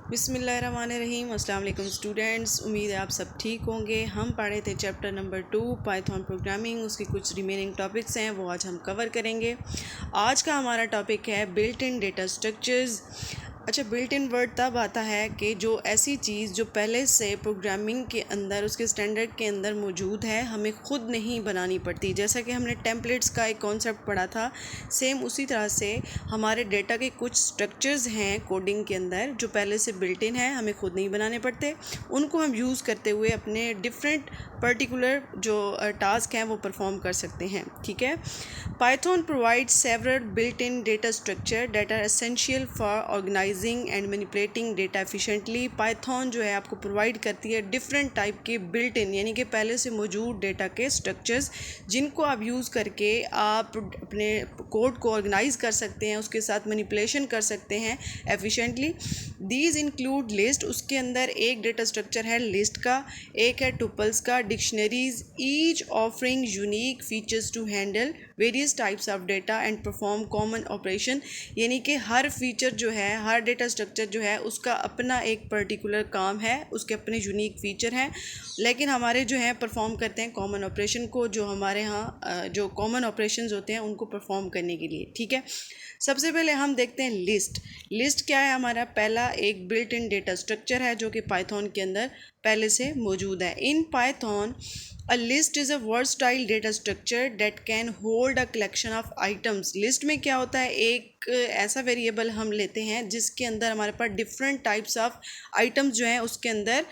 बिस्मिल्लाहिर्रहमानिर्रहीम। अस्सलाम वालेकुम स्टूडेंट्स, उम्मीद है आप सब ठीक होंगे। हम पढ़े थे चैप्टर नंबर 2 पाइथन प्रोग्रामिंग, उसके कुछ रिमेनिंग टॉपिक्स हैं वो आज हम कवर करेंगे। आज का हमारा टॉपिक है बिल्ट इन डेटा स्ट्रक्चर्स। अच्छा, बिल्ट इन वर्ड तब आता है कि जो ऐसी चीज़ जो पहले से प्रोग्रामिंग के अंदर उसके स्टैंडर्ड के अंदर मौजूद है, हमें ख़ुद नहीं बनानी पड़ती। जैसा कि हमने टेम्पलेट्स का एक कॉन्सेप्ट पढ़ा था, सेम उसी तरह से हमारे डेटा के कुछ स्ट्रक्चर्स हैं कोडिंग के अंदर जो पहले से बिल्ट इन है, हमें ख़ुद नहीं बनाने पड़ते। उनको हम यूज़ करते हुए अपने डिफरेंट पर्टिकुलर जो टास्क हैं वो परफॉर्म कर सकते हैं। ठीक है। Python provide several built in data structure that are essential for organising and manipulating data efficiently. Python जो है आपको प्रोवाइड करती है डिफरेंट टाइप के बिल्ट इन यानी कि पहले से मौजूद डेटा के स्ट्रक्चर्स, जिनको आप यूज़ करके आप अपने कोड को ऑर्गेनाइज कर सकते हैं, उसके साथ मैनिपुलेशन कर सकते हैं एफिशिएंटली। दीज इंक्लूड लिस्ट, उसके अंदर एक डेटा स्ट्रक्चर है लिस्ट का, एक है टुपल्स का, dictionaries, each offering unique features to handle various types of data and perform common operation. यानी कि हर फीचर जो है, हर डेटा स्ट्रक्चर जो है उसका अपना एक पर्टिकुलर काम है, उसके अपने यूनिक फीचर हैं, लेकिन हमारे जो हैं परफॉर्म करते हैं कॉमन ऑपरेशन को, जो हमारे यहाँ जो कॉमन ऑपरेशंस होते हैं उनको परफॉर्म करने के लिए। ठीक है। सबसे पहले हम देखते हैं लिस्ट। लिस्ट क्या है? हमारा पहला एक बिल्ट इन डेटा स्ट्रक्चर है जो कि पाइथन के अंदर पहले से मौजूद है। In Python a list is a versatile data structure that can hold a collection of items. List में क्या होता है, एक ऐसा वेरिएबल हम लेते हैं जिसके अंदर हमारे पास डिफरेंट टाइप्स ऑफ आइटम्स जो हैं उसके अंदर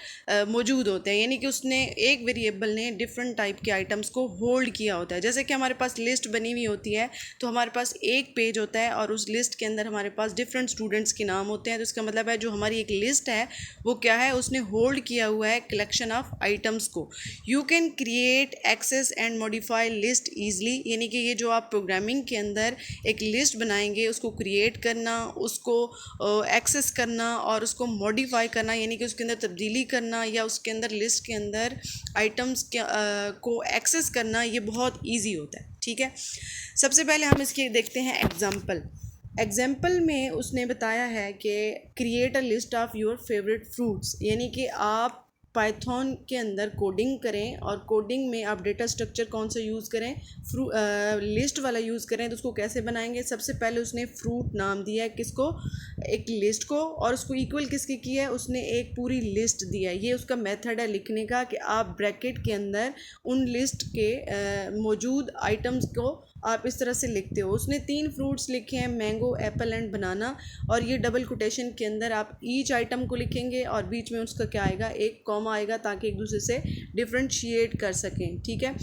मौजूद होते हैं। यानी कि उसने एक वेरिएबल ने डिफरेंट टाइप के आइटम्स को होल्ड किया होता है। जैसे कि हमारे पास लिस्ट बनी हुई होती है तो हमारे पास एक पेज होता है और उस लिस्ट के अंदर हमारे पास डिफरेंट स्टूडेंट्स के नाम होते हैं। तो इसका मतलब है जो हमारी एक लिस्ट है वो क्या है, उसने होल्ड किया हुआ है कलेक्शन ऑफ आइटम्स को। You can create, access and modify list easily. यानी कि ये जो आप प्रोग्रामिंग के अंदर एक लिस्ट बनाएंगे, उसको क्रिएट करना, उसको एक्सेस करना और उसको मॉडिफाई करना, यानी कि उसके अंदर तब्दीली करना या उसके अंदर लिस्ट के अंदर आइटम्स के को एक्सेस करना, ये बहुत ईजी होता है। ठीक है। सबसे पहले हम इसके देखते हैं एग्जाम्पल में उसने बताया है कि create a list of your favourite fruits. यानी कि आप पाइथन के अंदर कोडिंग करें और कोडिंग में आप डेटा स्ट्रक्चर कौन सा यूज़ करें, लिस्ट वाला यूज़ करें। तो उसको कैसे बनाएंगे? सबसे पहले उसने फ्रूट नाम दिया है किसको, एक लिस्ट को, और उसको इक्वल किसके किया है, उसने एक पूरी लिस्ट दिया है। ये उसका मेथड है लिखने का कि आप ब्रैकेट के अंदर उन लिस्ट के मौजूद आइटम्स को आप इस तरह से लिखते हो। उसने 3 फ्रूट्स लिखे हैं, मैंगो, एप्पल एंड बनाना, और ये डबल कोटेशन के अंदर आप ईच आइटम को लिखेंगे और बीच में उसका क्या आएगा, एक कॉमा आएगा, ताकि एक दूसरे से डिफ्रेंशिएट कर सकें। ठीक है।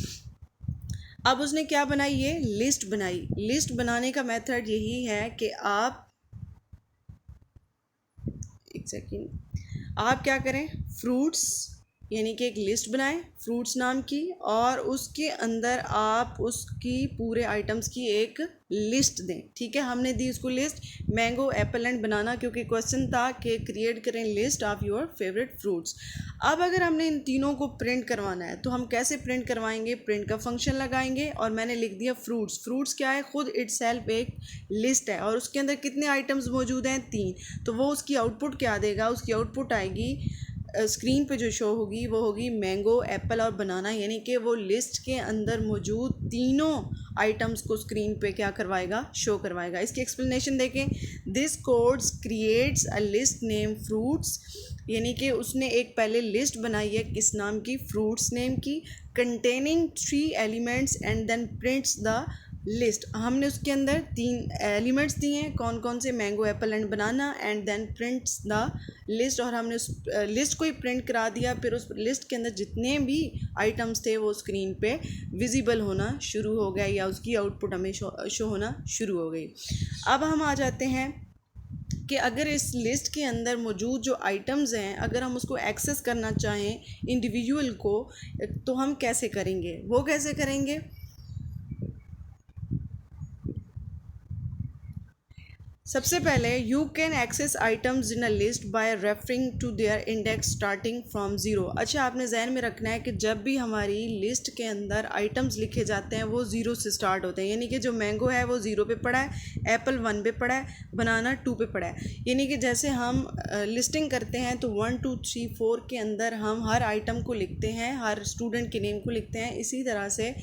अब उसने क्या बनाई, ये लिस्ट बनाई। लिस्ट बनाने का मेथड यही है कि आप एक सेकेंड, आप क्या करें, फ्रूट्स यानी कि एक लिस्ट बनाएं फ्रूट्स नाम की, और उसके अंदर आप उसकी पूरे आइटम्स की एक लिस्ट दें। ठीक है। हमने दी उसको लिस्ट मैंगो, एप्पल एंड बनाना, क्योंकि क्वेश्चन था कि क्रिएट करें list of your favourite fruits. अब अगर हमने इन तीनों को प्रिंट करवाना है तो हम कैसे प्रिंट करवाएंगे? प्रिंट का फंक्शन लगाएंगे और मैंने लिख दिया फ्रूट्स। फ्रूट्स क्या है, खुद इटसेल्फ एक लिस्ट है और उसके अंदर कितने आइटम्स मौजूद हैं, 3। तो वो उसकी आउटपुट क्या देगा, उसकी आउटपुट आएगी स्क्रीन पे जो शो होगी वो होगी मैंगो, एप्पल और बनाना। यानी कि वो लिस्ट के अंदर मौजूद तीनों आइटम्स को स्क्रीन पे क्या करवाएगा, शो करवाएगा। इसकी एक्सप्लेनेशन देखें। This codes creates a list name fruits. यानी कि उसने एक पहले लिस्ट बनाई है किस नाम की, फ्रूट्स नेम की, containing 3 elements and then prints the list. हमने उसके अंदर 3 एलिमेंट्स दिए हैं, कौन कौन से, mango, apple and banana, and then prints the list. और हमने उस लिस्ट को ही प्रिंट करा दिया। फिर उस लिस्ट के अंदर जितने भी आइटम्स थे वो स्क्रीन पे विजिबल होना शुरू हो गया, या उसकी आउटपुट हमें शो होना शुरू हो गई। अब हम आ जाते हैं कि अगर इस लिस्ट के अंदर मौजूद जो आइटम्स हैं, अगर हम उसको एक्सेस करना चाहें इंडिविजुअल को, तो हम कैसे करेंगे, वो कैसे करेंगे? सबसे पहले you can access items in a list by referring to their index starting from zero. अच्छा, आपने जहन में रखना है कि जब भी हमारी लिस्ट के अंदर आइटम्स लिखे जाते हैं वो ज़ीरो से स्टार्ट होते हैं, यानी कि जो मैंगो है वो ज़ीरो पे पड़ा है, एप्पल 1 पे पड़ा है, बनाना 2 पे पड़ा है। यानी कि जैसे हम लिस्टिंग करते हैं तो 1 2 3 4 के अंदर हम हर आइटम को लिखते हैं, हर स्टूडेंट के नेम को लिखते हैं। इसी तरह से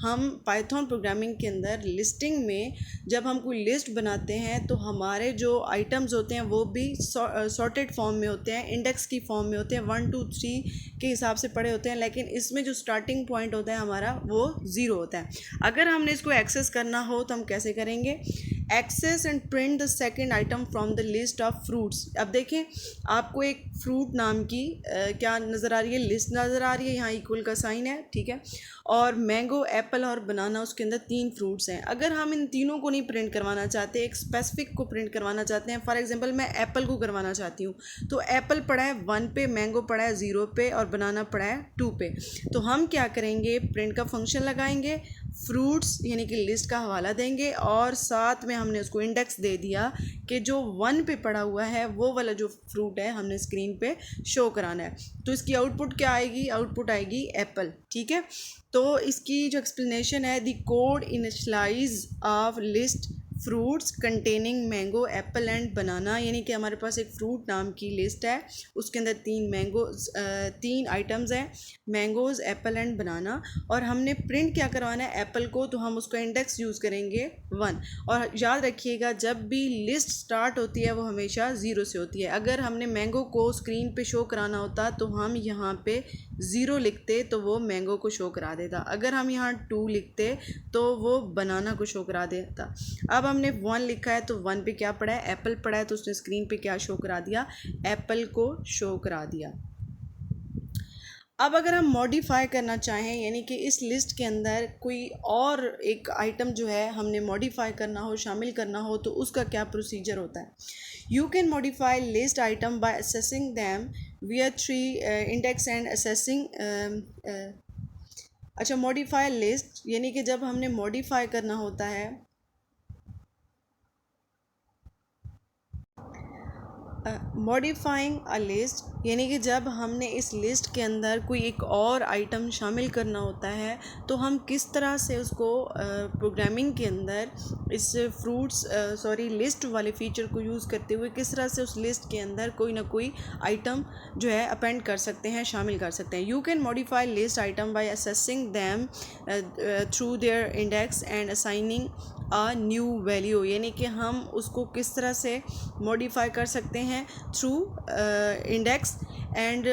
हम पाइथन प्रोग्रामिंग के अंदर लिस्टिंग में जब हम कोई लिस्ट बनाते हैं तो हमारे जो आइटम्स होते हैं वो भी सॉर्टेड फॉर्म में होते हैं, इंडेक्स की फॉर्म में होते हैं, 1 2 3 के हिसाब से पड़े होते हैं। लेकिन इसमें जो स्टार्टिंग पॉइंट होता है हमारा वो ज़ीरो होता है। अगर हमने इसको एक्सेस करना हो तो हम कैसे करेंगे? Access and print the second item from the list of fruits. अब देखें, आपको एक फ्रूट नाम की क्या नज़र आ रही है? लिस्ट नज़र आ रही है, यहाँ इक्वल का साइन है, ठीक है। और मैंगो, एप्पल और बनाना, उसके अंदर 3 फ्रूट्स हैं। अगर हम इन तीनों को नहीं प्रिंट करवाना चाहते, एक स्पेसिफिक को प्रिंट करवाना चाहते हैं, फॉर एग्जांपल मैं एप्पल को करवाना चाहती हूँ, तो एप्पल पड़ा है 1 पे, मैंगो पड़ा है 0 पे और बनाना पड़ा है 2 पे। तो हम क्या करेंगे? प्रिंट का फंक्शन लगाएंगे, फ्रूट्स यानी कि लिस्ट का हवाला देंगे और साथ में हमने उसको इंडेक्स दे दिया कि जो 1 पे पड़ा हुआ है वो वाला जो फ्रूट है हमने स्क्रीन पे शो कराना है। तो इसकी आउटपुट क्या आएगी? आउटपुट आएगी एप्पल, ठीक है। तो इसकी जो एक्सप्लेनेशन है, the code initialize of list fruits containing mango, apple and banana, यानी कि हमारे पास एक फ्रूट नाम की लिस्ट है, उसके अंदर 3 आइटम्स हैं, मैंगोज़, एप्पल एंड बनाना। और हमने प्रिंट क्या करवाना है? एप्पल को, तो हम उसका इंडेक्स यूज़ करेंगे 1। और याद रखिएगा, जब भी लिस्ट स्टार्ट होती है वो हमेशा 0 से होती है। अगर हमने मैंगो को स्क्रीन पे शो कराना होता तो हम यहाँ पे 0 लिखते तो वो मैंगो को शो करा देता, अगर हम यहाँ 2 लिखते तो वो बनाना को शो करा देता। अब हमने 1 लिखा है तो 1 पे क्या पड़ा है? एप्पल पड़ा है, तो उसने स्क्रीन पे क्या शो करा दिया? एप्पल को शो करा दिया। अब अगर हम मॉडिफाई करना चाहें, यानी कि इस लिस्ट के अंदर कोई और एक आइटम जो है हमने मॉडिफाई करना हो, शामिल करना हो, तो उसका क्या प्रोसीजर होता है? You can modify list item by assessing them wear 3 index and assessing. अच्छा, मॉडिफाई लिस्ट यानी कि जब हमने मॉडिफाई करना होता है, मॉडिफाइंग अ लिस्ट यानी कि जब हमने इस लिस्ट के अंदर कोई एक और आइटम शामिल करना होता है तो हम किस तरह से उसको प्रोग्रामिंग के अंदर इस लिस्ट वाले फीचर को यूज़ करते हुए किस तरह से उस लिस्ट के अंदर कोई ना कोई आइटम जो है अपेंड कर सकते हैं, शामिल कर सकते हैं। You can modify list item by assessing them through their index and assigning a new value, यानी कि हम उसको किस तरह से मॉडिफाई कर सकते हैं? Through index and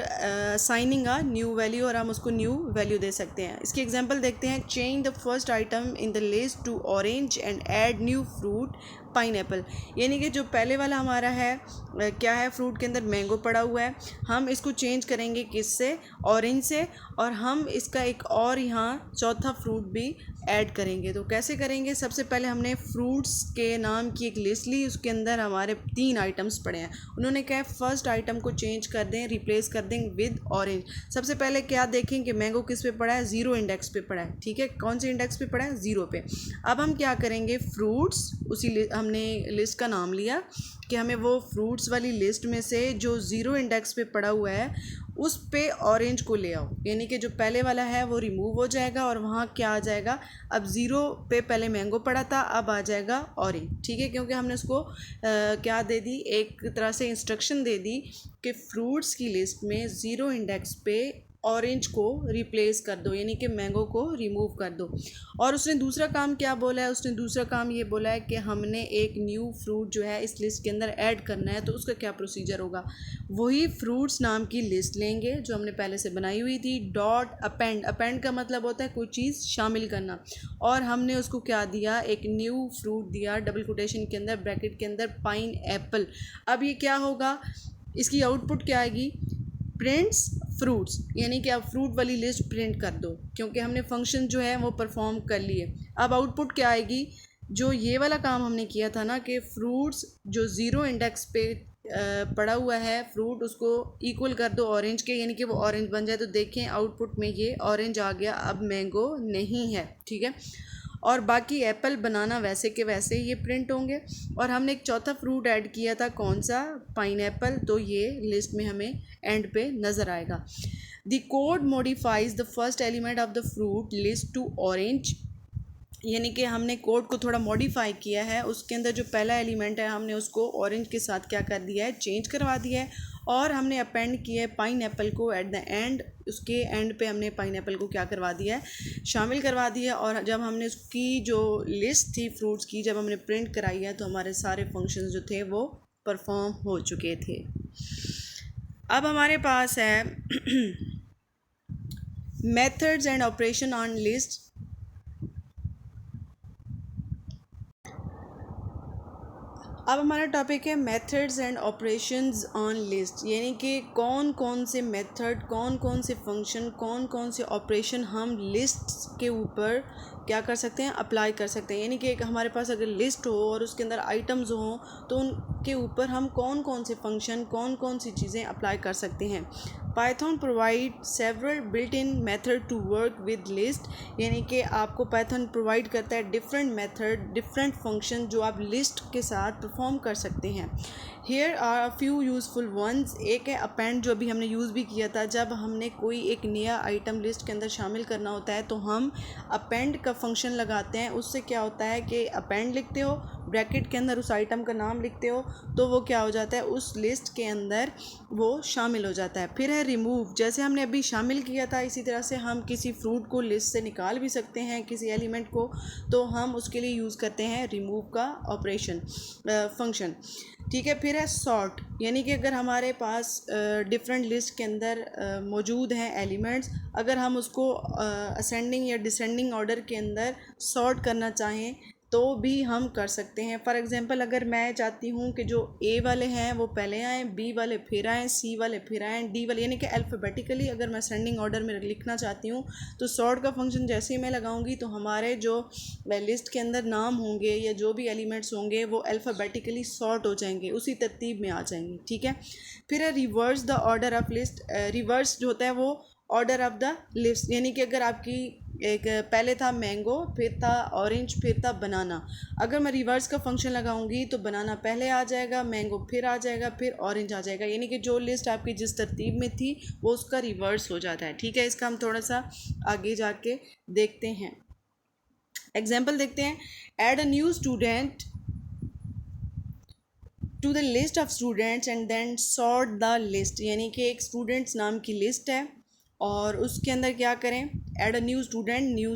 signing a new value, और हम उसको न्यू वैल्यू दे सकते हैं। इसकी एग्जांपल देखते हैं। Change the first item in the list to orange and add new fruit pineapple, यानी कि जो पहले वाला हमारा है क्या है? फ्रूट के अंदर मैंगो पड़ा हुआ है, हम इसको चेंज करेंगे किससे? ऑरेंज से, और हम इसका एक और यहाँ चौथा फ्रूट भी ऐड करेंगे। तो कैसे करेंगे? सबसे पहले हमने फ्रूट्स के नाम की एक लिस्ट ली, उसके अंदर हमारे 3 आइटम्स पड़े हैं। उन्होंने कहा फर्स्ट आइटम को चेंज कर दें, रिप्लेस कर दें विद ऑरेंज। सबसे पहले क्या देखें कि मैंगो किस पे पड़ा है? 0 इंडेक्स पे पड़ा है, ठीक है। कौन से इंडेक्स पे पड़ा है? 0 पे। अब हम क्या करेंगे? फ्रूट्स, उसी हमने लिस्ट का नाम लिया कि हमें वो फ्रूट्स वाली लिस्ट में से जो 0 इंडेक्स पे पड़ा हुआ है उस पे ऑरेंज को ले आओ, यानी कि जो पहले वाला है वो रिमूव हो जाएगा और वहाँ क्या आ जाएगा? अब 0 पे पहले मैंगो पड़ा था, अब आ जाएगा ऑरेंज, ठीक है। क्योंकि हमने उसको क्या दे दी? एक तरह से इंस्ट्रक्शन दे दी कि फ्रूट्स की लिस्ट में 0 इंडेक्स पे ऑरेंज को रिप्लेस कर दो, यानी कि मैंगो को रिमूव कर दो। और उसने दूसरा काम क्या बोला है? उसने दूसरा काम ये बोला है कि हमने एक न्यू फ्रूट जो है इस लिस्ट के अंदर ऐड करना है। तो उसका क्या प्रोसीजर होगा? वही फ्रूट्स नाम की लिस्ट लेंगे जो हमने पहले से बनाई हुई थी, डॉट अपेंड। अपेंड का मतलब होता है कोई चीज़ शामिल करना, और हमने उसको क्या दिया? एक न्यू फ्रूट दिया, डबल कोटेशन के अंदर, ब्रैकेट के अंदर, पाइन एप्पल। अब ये क्या होगा? इसकी आउटपुट क्या आएगी? प्रिंट्स फ्रूट्स, यानी कि आप फ्रूट वाली लिस्ट प्रिंट कर दो, क्योंकि हमने फंक्शन जो है वो परफॉर्म कर लिए। अब आउटपुट क्या आएगी? जो ये वाला काम हमने किया था ना कि फ्रूट्स जो 0 इंडेक्स पे पड़ा हुआ है फ्रूट, उसको इक्वल कर दो ऑरेंज के, यानी कि वो ऑरेंज बन जाए। तो देखें आउटपुट में ये ऑरेंज आ गया, अब मैंगो नहीं है, ठीक है। और बाकी एप्पल बनाना वैसे के वैसे ये प्रिंट होंगे। और हमने एक चौथा फ्रूट ऐड किया था, कौन सा, पाइनएप्पल, तो ये लिस्ट में हमें एंड पे नज़र आएगा। The code modifies the first element of the fruit list to orange, यानी कि हमने कोड को थोड़ा मॉडिफाई किया है, उसके अंदर जो पहला एलिमेंट है हमने उसको ऑरेंज के साथ क्या कर दिया है, चेंज करवा दिया है। और हमने अपेंड किया है पाइनएप्पल को एट द एंड, उसके एंड पे हमने पाइनएप्पल को क्या करवा दिया है, शामिल करवा दिया। और जब हमने उसकी जो लिस्ट थी फ्रूट्स की, जब हमने प्रिंट कराई है, तो हमारे सारे फंक्शंस जो थे वो परफॉर्म हो चुके थे। अब हमारे पास है methods and operation on list. अब हमारा टॉपिक है methods and operations on list, यानी कि कौन कौन से मेथड, कौन कौन से फंक्शन, कौन कौन से ऑपरेशन हम लिस्ट के ऊपर क्या कर सकते हैं, अप्लाई कर सकते हैं। यानी कि एक हमारे पास अगर लिस्ट हो और उसके अंदर आइटम्स हों, तो उनके ऊपर हम कौन कौन से फंक्शन, कौन कौन सी चीज़ें अप्लाई कर सकते हैं। Python provide several built in method to work with list, यानी कि आपको पाइथन प्रोवाइड करता है डिफरेंट मेथड, डिफरेंट फंक्शन जो आप लिस्ट के साथ परफॉर्म कर सकते हैं। Here are a few useful ones. एक है अपेंड, जो अभी हमने यूज़ भी किया था, जब हमने कोई एक नया आइटम लिस्ट के अंदर शामिल करना होता है तो हम अपेंड का फंक्शन लगाते हैं। उससे क्या होता है कि अपेंड लिखते हो, ब्रैकेट के अंदर उस आइटम का नाम लिखते हो, तो वो क्या हो जाता है, उस लिस्ट के अंदर वो शामिल हो जाता है। फिर है रिमूव, जैसे हमने अभी शामिल किया था, इसी तरह से हम किसी फ्रूट को लिस्ट से निकाल भी सकते हैं, किसी एलिमेंट को, तो हम उसके लिए यूज़ करते हैं रिमूव का ऑपरेशन फंक्शन। ठीक है। फिर है सॉर्ट, यानी कि अगर हमारे पास डिफरेंट लिस्ट के अंदर मौजूद हैं एलिमेंट्स, अगर हम उसको असेंडिंग या डिसेंडिंग ऑर्डर के अंदर सॉर्ट करना चाहें तो भी हम कर सकते हैं। फॉर एग्जांपल, अगर मैं चाहती हूँ कि जो ए वाले हैं वो पहले आएँ, बी वाले फिर आएँ, सी वाले फिर आएँ, डी वाले, यानी कि अल्फ़ाबेटिकली अगर मैं असेंडिंग ऑर्डर में लिखना चाहती हूँ, तो सॉर्ट का फंक्शन जैसे ही मैं लगाऊंगी तो हमारे जो लिस्ट के अंदर नाम होंगे या जो भी एलिमेंट्स होंगे वो अल्फ़ाबेटिकली सॉर्ट हो जाएंगे, उसी तरतीब में आ जाएंगे। ठीक है। फिर है reverse the order of list. Reverse जो होता है वो ऑर्डर ऑफ द लिस्ट, यानी कि अगर आपकी एक पहले था मैंगो, फिर था ऑरेंज, फिर था बनाना, अगर मैं रिवर्स का फंक्शन लगाऊंगी तो बनाना पहले आ जाएगा, मैंगो फिर आ जाएगा, फिर ऑरेंज आ जाएगा, यानी कि जो लिस्ट आपकी जिस तरतीब में थी वो उसका रिवर्स हो जाता है। ठीक है। इसका हम थोड़ा सा आगे जाके देखते हैं, एग्जाम्पल देखते हैं। Add a new student to the list of students and then sort the list, यानी कि एक स्टूडेंट्स नाम की लिस्ट है और उसके अंदर क्या करें, ऐड अ न्यू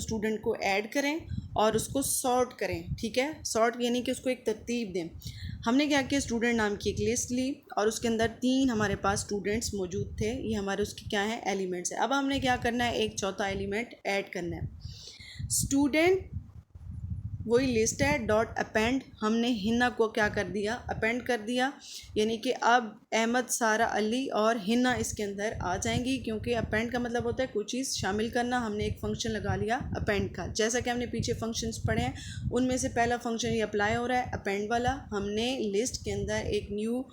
स्टूडेंट को ऐड करें और उसको सॉर्ट करें। ठीक है। सॉर्ट यानी कि उसको एक तरतीब दें। हमने क्या किया, स्टूडेंट नाम की एक लिस्ट ली और उसके अंदर 3 हमारे पास स्टूडेंट्स मौजूद थे, ये हमारे उसके क्या है, एलिमेंट्स है। अब हमने क्या करना है, एक चौथा एलिमेंट ऐड करना है। स्टूडेंट वही लिस्ट है, डॉट अपेंड, हमने हिना को क्या कर दिया, अपेंड कर दिया, यानी कि अब अहमद, सारा, अली और हिना इसके अंदर आ जाएंगी, क्योंकि अपेंड का मतलब होता है कुछ चीज़ शामिल करना। हमने एक फंक्शन लगा लिया अपेंड का, जैसा कि हमने पीछे फंक्शंस पढ़े हैं उनमें से पहला फंक्शन ये अप्लाई हो रहा है अपेंड वाला। हमने लिस्ट के अंदर एक न्यू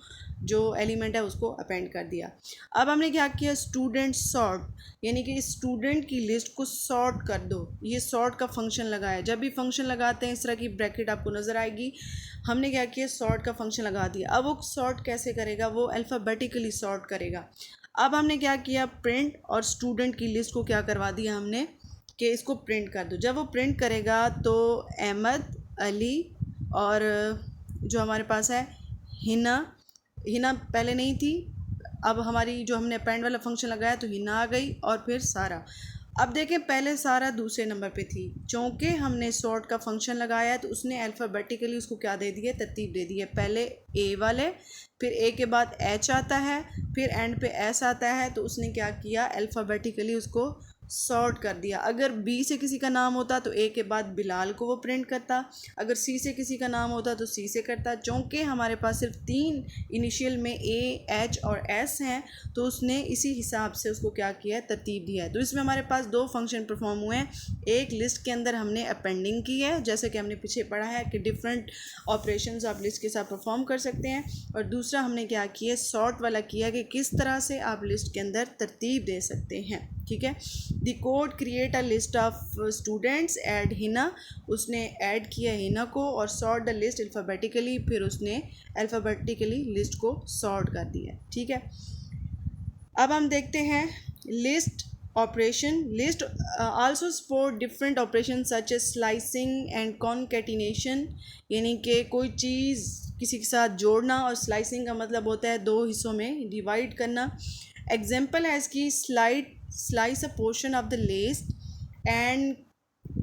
जो एलिमेंट है उसको अपेंड कर दिया। अब हमने क्या किया, स्टूडेंट सॉर्ट, यानी कि स्टूडेंट की लिस्ट को सॉर्ट कर दो, ये सॉर्ट का फंक्शन लगाया। जब भी फंक्शन लगाते हैं इस तरह की ब्रैकेट आपको नज़र आएगी। हमने क्या किया, सॉर्ट का फंक्शन लगा दिया। अब वो सॉर्ट कैसे करेगा, वो अल्फ़ाबेटिकली सॉर्ट करेगा। अब हमने क्या किया, प्रिंट, और स्टूडेंट की लिस्ट को क्या करवा दिया हमने कि इसको प्रिंट कर दो। जब वो प्रिंट करेगा तो अहमद, अली और जो हमारे पास है हिना पहले नहीं थी, अब हमारी जो हमने अपेंड वाला फंक्शन लगाया तो हिना आ गई, और फिर सारा। अब देखें, पहले सारा दूसरे नंबर पे थी, चूँकि हमने सॉर्ट का फंक्शन लगाया तो उसने अल्फ़ाबेटिकली उसको क्या दे दिया, तरतीब दे दी है। पहले ए वाले, फिर ए के बाद एच आता है, फिर एंड पे एस आता है, तो उसने क्या किया, अल्फ़ाबेटिकली उसको सॉर्ट कर दिया। अगर बी से किसी का नाम होता तो ए के बाद बिलाल को वो प्रिंट करता, अगर सी से किसी का नाम होता तो सी से करता। चूँकि हमारे पास सिर्फ 3 इनिशियल में ए, एच और एस हैं, तो उसने इसी हिसाब से उसको क्या किया है, तरतीब दिया है। तो इसमें हमारे पास 2 फंक्शन परफॉर्म हुए हैं। एक लिस्ट के अंदर हमने अपेंडिंग की है, जैसे कि हमने पीछे पढ़ा है कि डिफरेंट ऑपरेशंस आप लिस्ट के साथ परफॉर्म कर सकते हैं, और दूसरा हमने क्या किया, सॉर्ट वाला किया कि किस तरह से आप लिस्ट के अंदर तरतीब दे सकते हैं। ठीक है। The code create a list of students, add Hina, उसने ऐड किया हिना को, और सॉर्ट द लिस्ट अल्फ़ाबेटिकली, फिर उसने अल्फ़ाबेटिकली लिस्ट को सॉर्ट कर दिया, ठीक है। अब हम देखते हैं list operation. List also support different operation such as slicing and concatenation, यानी कि कोई चीज़ किसी के साथ जोड़ना, और स्लाइसिंग का मतलब होता है दो हिस्सों में डिवाइड करना। एग्जाम्पल है इसकी, slice a portion of the list and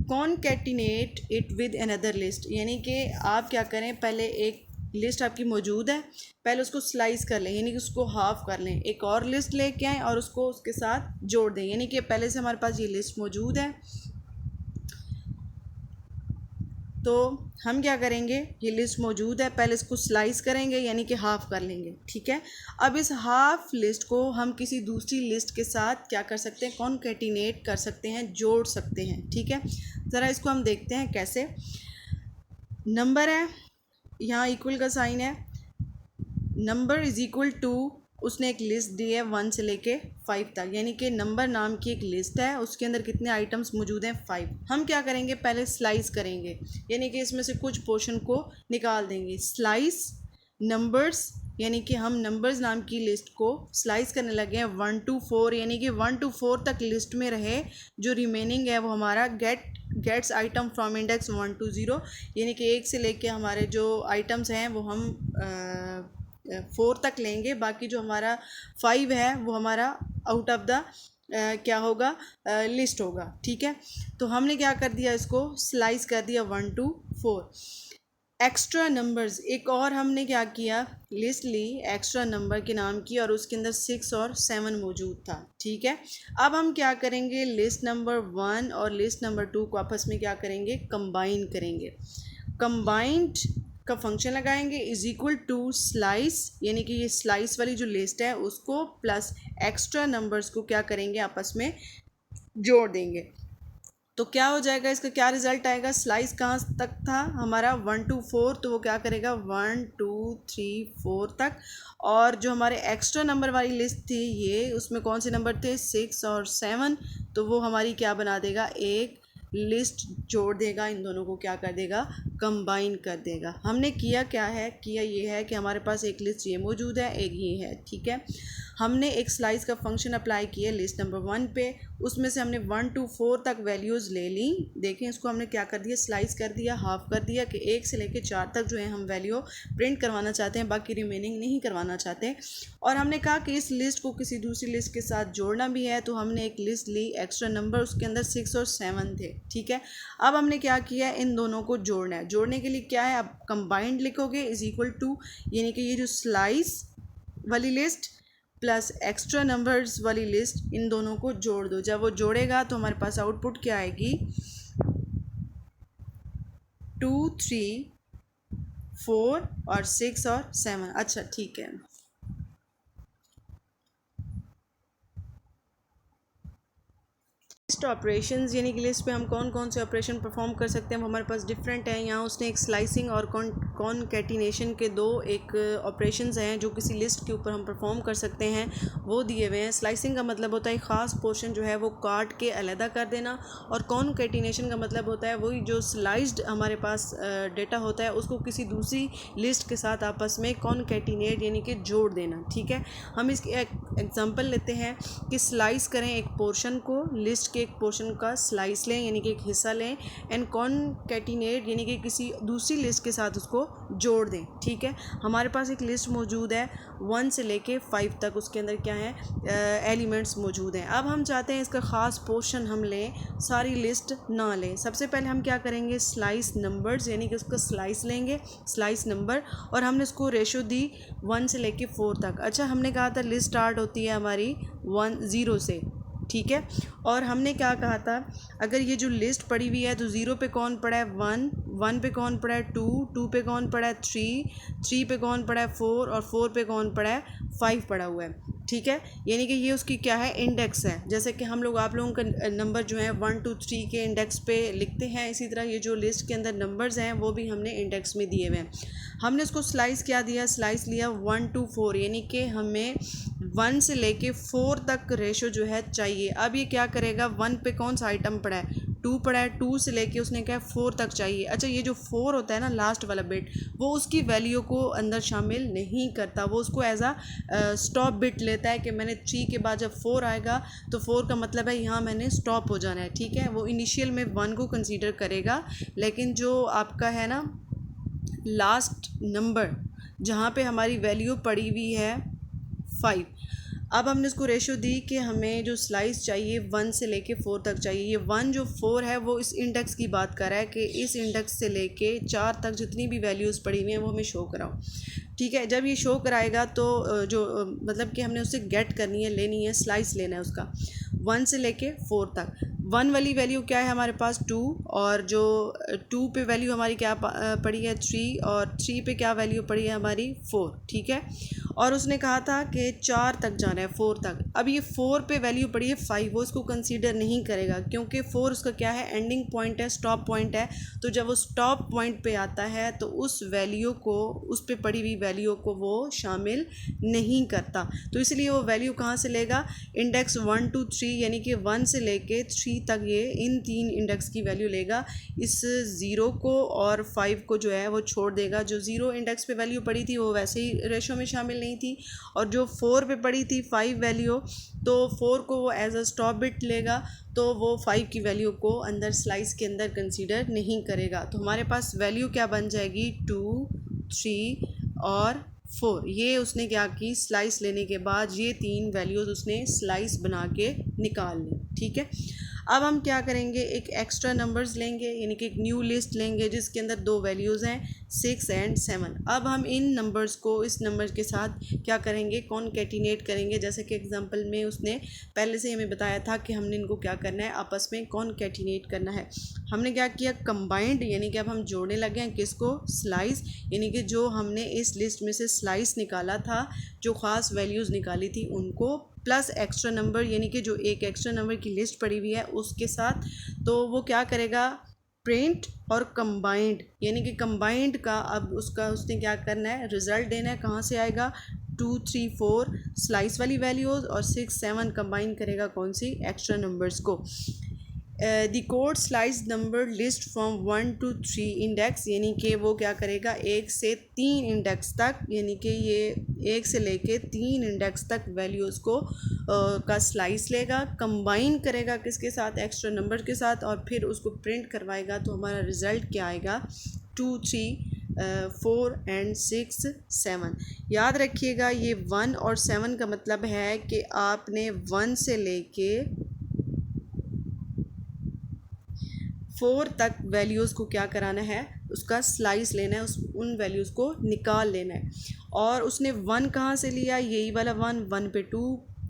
concatenate it with another list, यानी कि आप क्या करें, पहले एक लिस्ट आपकी मौजूद है, पहले उसको स्लाइस कर लें, यानी कि उसको हाफ कर लें, एक और लिस्ट लेके आएँ और उसको उसके साथ जोड़ दें, यानी कि पहले से हमारे पास ये लिस्ट मौजूद है। तो हम क्या करेंगे, ये लिस्ट मौजूद है, पहले इसको स्लाइस करेंगे, यानी कि हाफ़ कर लेंगे, ठीक है। अब इस हाफ लिस्ट को हम किसी दूसरी लिस्ट के साथ क्या कर सकते हैं, कॉन्केटिनेट कर सकते हैं, जोड़ सकते हैं, ठीक है। ज़रा इसको हम देखते हैं कैसे। नंबर है, यहाँ इक्वल का साइन है, नंबर इज़ इक्वल टू, उसने एक लिस्ट दी है 1 से लेके 5 तक, यानी कि नंबर नाम की एक लिस्ट है, उसके अंदर कितने आइटम्स मौजूद हैं, 5। हम क्या करेंगे, पहले स्लाइस करेंगे, यानी कि इसमें से कुछ पोर्शन को निकाल देंगे। स्लाइस नंबर्स, यानी कि हम नंबर्स नाम की लिस्ट को स्लाइस करने लगे हैं 1 to 4, यानी कि 1 to 4 तक लिस्ट में रहे, जो रिमेनिंग है वो हमारा gets item from index 1 to 0, यानी कि 1 से लेके हमारे जो आइटम्स हैं वो हम 4 तक लेंगे, बाकी जो हमारा 5 है वो हमारा आउट ऑफ द क्या होगा, लिस्ट होगा, ठीक है। तो हमने क्या कर दिया, इसको स्लाइस कर दिया 1 to 4। एक्स्ट्रा नंबर्स, एक और हमने क्या किया, लिस्ट ली एक्स्ट्रा नंबर के नाम की, और उसके अंदर 6 और 7 मौजूद था, ठीक है। अब हम क्या करेंगे, लिस्ट नंबर 1 और लिस्ट नंबर 2 को आपस में क्या करेंगे, कंबाइन करेंगे। कंबाइंड का फंक्शन लगाएंगे, इज इक्वल टू स्लाइस, यानी कि ये स्लाइस वाली जो लिस्ट है उसको प्लस एक्स्ट्रा नंबर्स को क्या करेंगे, आपस में जोड़ देंगे। तो क्या हो जाएगा, इसका क्या रिज़ल्ट आएगा, स्लाइस कहाँ तक था हमारा 1 to 4, तो वो क्या करेगा 1 2 3 4 तक, और जो हमारे एक्स्ट्रा नंबर वाली लिस्ट थी ये, उसमें कौन से नंबर थे, 6 और 7, तो वो हमारी क्या बना देगा, एक लिस्ट जोड़ देगा, इन दोनों को क्या कर देगा, कंबाइन कर देगा। हमने किया क्या है, किया ये है कि हमारे पास एक लिस्ट ये मौजूद है, एक ये है, ठीक है। हमने एक स्लाइस का फंक्शन अप्लाई किया लिस्ट नंबर 1 पे, उसमें से हमने 1 to 4 तक वैल्यूज़ ले ली। देखें इसको हमने क्या कर दिया, स्लाइस कर दिया, हाफ कर दिया, कि 1 से लेके 4 तक जो है हम वैल्यू प्रिंट करवाना चाहते हैं, बाकी रिमेनिंग नहीं करवाना चाहते। और हमने कहा कि इस लिस्ट को किसी दूसरी लिस्ट के साथ जोड़ना भी है, तो हमने एक लिस्ट ली एक्स्ट्रा नंबर, उसके अंदर 6 और 7 थे, ठीक है। अब हमने क्या किया, इन दोनों को जोड़ना है। जोड़ने के लिए क्या है, अब कंबाइंड लिखोगे, इज इक्वल टू, यानी कि ये जो स्लाइस वाली लिस्ट प्लस एक्स्ट्रा नंबर्स वाली लिस्ट, इन दोनों को जोड़ दो। जब वो जोड़ेगा तो हमारे पास आउटपुट क्या आएगी, 2 3 4 और 6 और 7। अच्छा ठीक है, लिस्ट ऑपरेशंस, यानी कि लिस्ट पे हम कौन कौन से ऑपरेशन परफॉर्म कर सकते हैं वो हमारे पास डिफरेंट हैं। यहाँ उसने एक स्लाइसिंग और कॉन्केटिनेशन के दो एक ऑपरेशंस हैं जो किसी लिस्ट के ऊपर हम परफॉर्म कर सकते हैं, वो दिए हुए हैं। स्लाइसिंग का मतलब होता है एक ख़ास पोर्शन जो है वो काट के अलहदा कर देना, और कॉन्केटिनेशन का मतलब होता है वही जो स्लाइस्ड हमारे पास डेटा होता है उसको किसी दूसरी लिस्ट के साथ आपस में कॉन्केटिनेट यानी कि जोड़ देना, ठीक है। हम इसकी एक एग्जांपल लेते हैं कि स्लाइस करें एक पोर्शन को, लिस्ट के एक पोर्शन का स्लाइस लें यानी कि एक हिस्सा लें, एंड कॉन्केटिनेट यानी कि किसी दूसरी लिस्ट के साथ उसको जोड़ दें, ठीक है। हमारे पास एक लिस्ट मौजूद है 1 से लेके 5 तक, उसके अंदर क्या है एलिमेंट्स मौजूद हैं। अब हम चाहते हैं इसका ख़ास पोर्शन हम लें, सारी लिस्ट ना लें। सबसे पहले हम क्या करेंगे, स्लाइस नंबर्स यानी कि उसका स्लाइस लेंगे, स्लाइस नंबर, और हमने उसको रेशो दी 1 से लेके 4 तक। अच्छा, हमने कहा था लिस्ट स्टार्ट होती है हमारी 0 से, ठीक है। और हमने क्या कहा था, अगर ये जो लिस्ट पड़ी हुई है तो 0 पे कौन पड़ा है 1, 1 पे कौन पड़ा है 2, 2 पे कौन पड़ा है 3, 3 पे कौन पड़ा है 4, और 4 पे कौन पड़ा है 5 पड़ा हुआ है। ठीक है, यानी कि ये उसकी क्या है, इंडेक्स है। जैसे कि हम लोग आप लोगों का नंबर जो है 1 2 3 के इंडेक्स पे लिखते हैं, इसी तरह ये जो लिस्ट के अंदर नंबर्स हैं वो भी हमने इंडेक्स में दिए हुए हैं। हमने उसको स्लाइस क्या दिया, स्लाइस लिया 1 to 4, यानी कि हमें 1 से लेके 4 तक रेशो जो है चाहिए। अब ये क्या करेगा, 1 पे कौन सा आइटम पड़ा है, 2 पड़ा है, 2 से लेके उसने क्या है 4 तक चाहिए। अच्छा, ये जो 4 होता है ना लास्ट वाला बिट, वो उसकी वैल्यू को अंदर शामिल नहीं करता, वो उसको एज आ स्टॉप बिट लेता है कि मैंने 3 के बाद जब 4 आएगा तो 4 का मतलब है यहाँ मैंने स्टॉप हो जाना है। ठीक है, वो इनिशियल में 1 को कंसीडर करेगा, लेकिन जो आपका है ना लास्ट नंबर जहाँ पे हमारी वैल्यू पड़ी हुई है 5, अब हमने उसको रेशो दी कि हमें जो स्लाइस चाहिए 1 से लेके 4 तक चाहिए। ये 1 जो 4 है वो इस इंडेक्स की बात कर रहा है कि इस इंडेक्स से लेके 4 तक जितनी भी वैल्यूज़ पड़ी हुई हैं वो हमें शो कराओ। ठीक है, जब ये शो कराएगा तो जो मतलब कि हमने उससे गेट करनी है, लेनी है, स्लाइस लेना है उसका 1 से लेके 4 तक। 1 वाली वैल्यू क्या है हमारे पास 2, और जो 2 पे वैल्यू हमारी क्या पड़ी है 3, और 3 पे क्या वैल्यू पड़ी है हमारी 4। ठीक है, और उसने कहा था कि 4 तक जाना है, 4 तक। अब ये 4 पे वैल्यू पड़ी है 5, वो उसको कंसीडर नहीं करेगा क्योंकि 4 उसका क्या है, एंडिंग पॉइंट है, स्टॉप पॉइंट है। तो जब वो स्टॉप पॉइंट पे आता है तो उस वैल्यू को, उस पे पड़ी हुई वैल्यू को वो शामिल नहीं करता। तो इसलिए वो वैल्यू कहाँ से लेगा, इंडेक्स 1 to 3, यानी कि 1 से लेके 3 तक ये इन 3 इंडेक्स की वैल्यू लेगा। इस 0 को और 5 को जो है वो छोड़ देगा। जो 0 इंडेक्स पे वैल्यू पड़ी थी वो वैसे ही रेशो में शामिल नहीं थी, और जो 4 पे पड़ी थी 5 वैल्यू, तो 4 को वो एज अ स्टॉप बिट लेगा, तो वो 5 की वैल्यू को अंदर स्लाइस के अंदर कंसीडर नहीं करेगा। तो हमारे पास वैल्यू क्या बन जाएगी, 2 3 और 4। ये उसने क्या की, स्लाइस लेने के बाद ये 3 वैल्यूज़ उसने स्लाइस बना के निकाल ली। ठीक है, अब हम क्या करेंगे, एक एक्स्ट्रा नंबर्स लेंगे, यानी कि एक न्यू लिस्ट लेंगे जिसके अंदर 2 वैल्यूज़ हैं 6 और 7। अब हम इन नंबर्स को इस नंबर के साथ क्या करेंगे, कॉन्कैटिनेट करेंगे। जैसे कि एग्जांपल में उसने पहले से हमें बताया था कि हमने इनको क्या करना है, आपस में कॉन्कैटिनेट करना है। हमने क्या किया, कंबाइंड, यानी कि अब हम जोड़ने लगे हैं किसको, स्लाइस, यानी कि जो हमने इस लिस्ट में से स्लाइस निकाला था, जो ख़ास वैल्यूज़ निकाली थी उनको, प्लस एक्स्ट्रा नंबर, यानी कि जो एक एक्स्ट्रा नंबर की लिस्ट पड़ी हुई है उसके साथ। तो वो क्या करेगा, प्रिंट और कंबाइंड, यानी कि कंबाइंड का अब उसने क्या करना है, रिज़ल्ट देना है। कहाँ से आएगा, 2 3 4 स्लाइस वाली वैल्यूज़, और 6 7 कंबाइन करेगा कौन सी, एक्स्ट्रा नंबर्स को। The code slice number list from 1 to 3 index, यानी कि वो क्या करेगा, 1 से 3 इंडेक्स तक, यानी कि ये 1 से लेके 3 इंडेक्स तक वैल्यूज़ को का स्लाइस लेगा, कंबाइन करेगा किसके साथ, एक्स्ट्रा नंबर के साथ, और फिर उसको प्रिंट करवाएगा। तो हमारा रिज़ल्ट क्या आएगा, 2 3 4 और 6 7। याद रखिएगा ये 1 और 7 का मतलब है कि आपने 1 से लेके 4 तक वैल्यूज़ को क्या कराना है, उसका स्लाइस लेना है, उस उन वैल्यूज़ को निकाल लेना है। और उसने 1 कहाँ से लिया, यही वाला 1 पे 2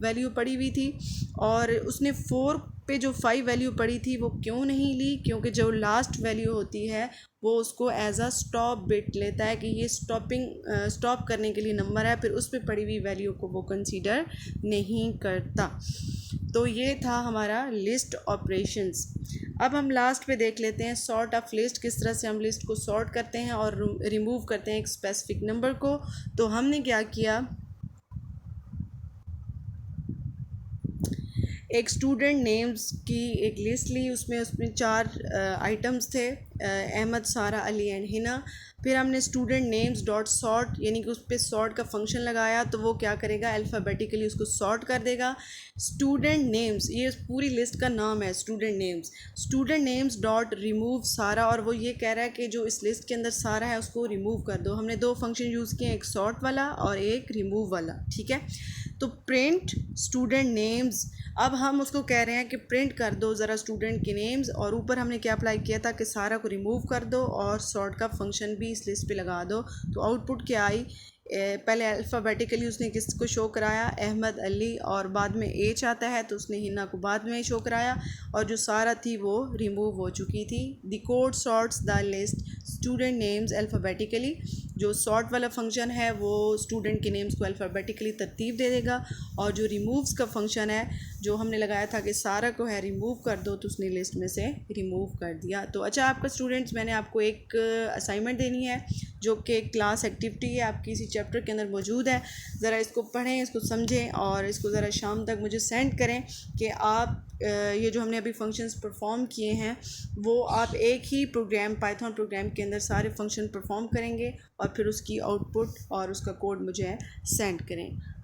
वैल्यू पड़ी हुई थी, और उसने 4 पे जो 5 वैल्यू पड़ी थी वो क्यों नहीं ली, क्योंकि जो लास्ट वैल्यू होती है वो उसको एज अ स्टॉप बिट लेता है कि ये स्टॉप करने के लिए नंबर है, फिर उस पर पड़ी हुई वैल्यू को वो कंसीडर नहीं करता। तो ये था हमारा लिस्ट ऑपरेशंस। अब हम लास्ट पे देख लेते हैं सॉर्ट ऑफ लिस्ट, किस तरह से हम लिस्ट को सॉर्ट करते हैं और रिमूव करते हैं एक स्पेसिफिक नंबर को। तो हमने क्या किया, एक स्टूडेंट नेम्स की एक लिस्ट ली, उसमें 4 आइटम्स थे, अहमद, सारा, अली एंड हिना। फिर हमने स्टूडेंट नेम्स डॉट सॉर्ट, यानी कि उस पर सॉर्ट का फंक्शन लगाया, तो वो क्या करेगा, अल्फ़ाबेटिकली उसको सॉर्ट कर देगा। स्टूडेंट नेम्स, ये पूरी लिस्ट का नाम है स्टूडेंट नेम्स डॉट रिमूव सारा, और वो ये कह रहा है कि जो इस लिस्ट के अंदर सारा है उसको रिमूव कर दो। हमने 2 फंक्शन यूज़ किए, एक सॉर्ट वाला और एक रिमूव वाला। ठीक है, तो प्रिंट स्टूडेंट नेम्स, अब हम उसको कह रहे हैं कि प्रिंट कर दो ज़रा स्टूडेंट के नेम्स, और ऊपर हमने क्या अप्लाई किया था कि सारा को रिमूव कर दो और सॉर्ट का फंक्शन भी इस लिस्ट पे लगा दो। तो आउटपुट क्या आई, पहले अल्फ़ाबेटिकली उसने किसको शो कराया, अहमद, अली, और बाद में एच आता है तो उसने हिना को बाद में शो कराया, और जो सारा थी वो रिमूव हो चुकी थी। The code sorts the list student names alphabetically, जो सॉर्ट वाला फंक्शन है वो स्टूडेंट के नेम्स को अल्फ़ाबेटिकली तरतीब दे देगा, और जो रिमूव्स का फंक्शन है जो हमने लगाया था कि सारा को है रिमूव कर दो, तो उसने लिस्ट में से रिमूव कर दिया। तो अच्छा आपका स्टूडेंट्स, मैंने आपको एक असाइनमेंट देनी है जो कि क्लास एक्टिविटी है, आपकी इसी चैप्टर के अंदर मौजूद है। ज़रा इसको पढ़ें, इसको समझें और इसको ज़रा शाम तक मुझे सेंड करें कि आप ये जो हमने अभी फंक्शंस परफॉर्म किए हैं वो आप एक ही प्रोग्राम, पाइथन प्रोग्राम के अंदर सारे फंक्शन परफॉर्म करेंगे और फिर उसकी आउटपुट और उसका कोड मुझे सेंड करें।